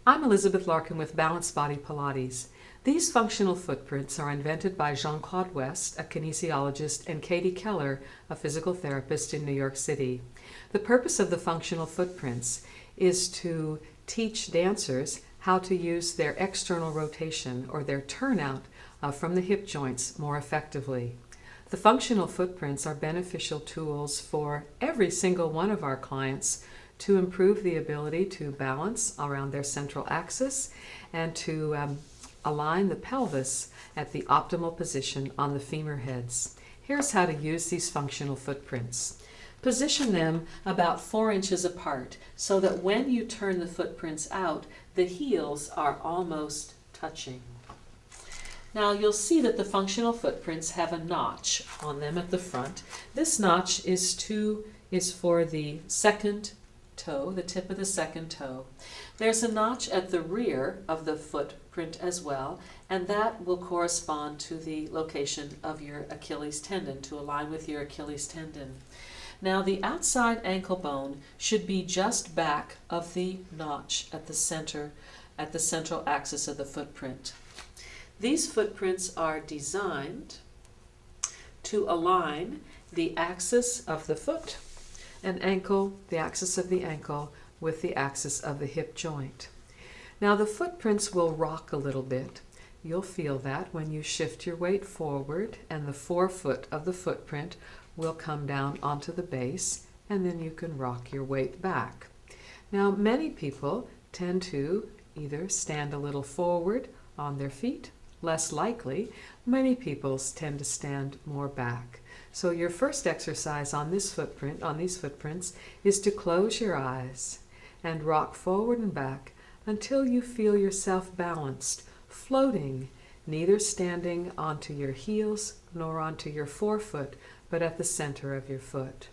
I'm Elizabeth Larkin with Balanced Body Pilates. These functional footprints are invented by Jean-Claude West, a kinesiologist, and Katie Keller, a physical therapist in New York City. The purpose of the functional footprints is to teach dancers how to use their external rotation or their turnout from the hip joints more effectively. The functional footprints are beneficial tools for every single one of our clients to improve the ability to balance around their central axis and to align the pelvis at the optimal position on the femur heads. Here's how to use these functional footprints. Position them about 4 inches apart so that when you turn the footprints out, the heels are almost touching. Now you'll see that the functional footprints have a notch on them at the front. This notch is for the second toe, the tip of the second toe. There's a notch at the rear of the footprint as well, and that will correspond to the location of your Achilles tendon, to align with your Achilles tendon. Now the outside ankle bone should be just back of the notch at the central axis of the footprint. These footprints are designed to align the axis of the foot and ankle, the axis of the ankle, with the axis of the hip joint. Now the footprints will rock a little bit. You'll feel that when you shift your weight forward, and the forefoot of the footprint will come down onto the base, and then you can rock your weight back. Now many people tend to either stand a little forward on their feet. Less likely, many people tend to stand more back. So your first exercise on these footprints, is to close your eyes and rock forward and back until you feel yourself balanced, floating, neither standing onto your heels nor onto your forefoot, but at the center of your foot.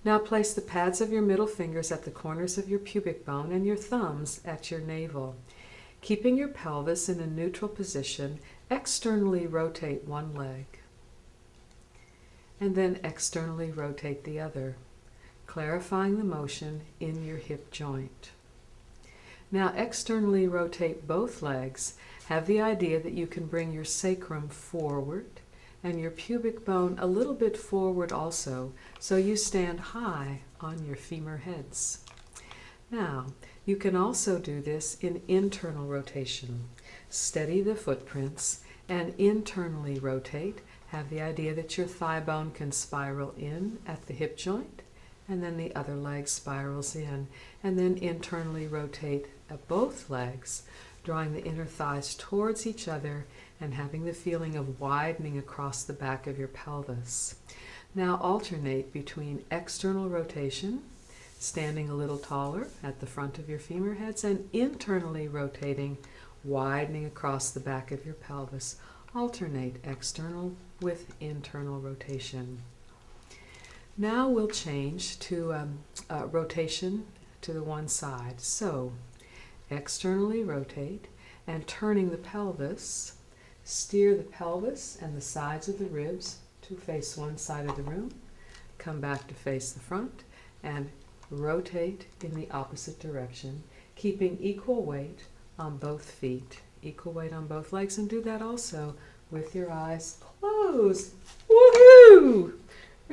Now place the pads of your middle fingers at the corners of your pubic bone and your thumbs at your navel. Keeping your pelvis in a neutral position, externally rotate one leg, and then externally rotate the other, clarifying the motion in your hip joint. Now externally rotate both legs. Have the idea that you can bring your sacrum forward and your pubic bone a little bit forward also, so you stand high on your femur heads. Now, you can also do this in internal rotation. Steady the footprints and internally rotate. Have the idea that your thigh bone can spiral in at the hip joint, and then the other leg spirals in, and then internally rotate at both legs, drawing the inner thighs towards each other and having the feeling of widening across the back of your pelvis. Now alternate between external rotation, standing a little taller at the front of your femur heads, and internally rotating, widening across the back of your pelvis. Alternate external with internal rotation. Now we'll change to rotation to the one side. So externally rotate and turning the pelvis, steer the pelvis and the sides of the ribs to face one side of the room, come back to face the front, and rotate in the opposite direction, keeping equal weight on both feet, equal weight on both legs, and do that also with your eyes closed. Woohoo!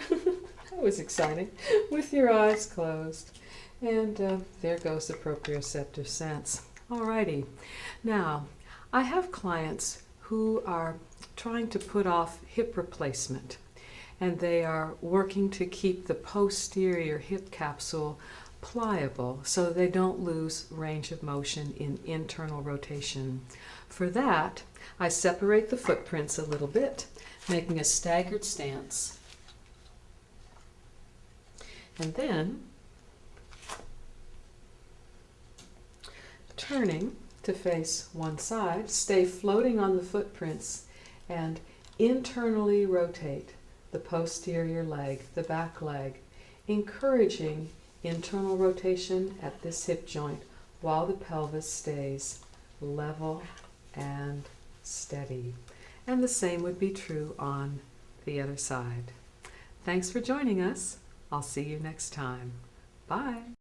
That was exciting. With your eyes closed. And there goes the proprioceptive sense. Alrighty. Now, I have clients who are trying to put off hip replacement, and they are working to keep the posterior hip capsule pliable so they don't lose range of motion in internal rotation. For that, I separate the footprints a little bit, making a staggered stance. And then turning to face one side, stay floating on the footprints and internally rotate the posterior leg, the back leg, encouraging internal rotation at this hip joint while the pelvis stays level and steady. And the same would be true on the other side. Thanks for joining us. I'll see you next time. Bye.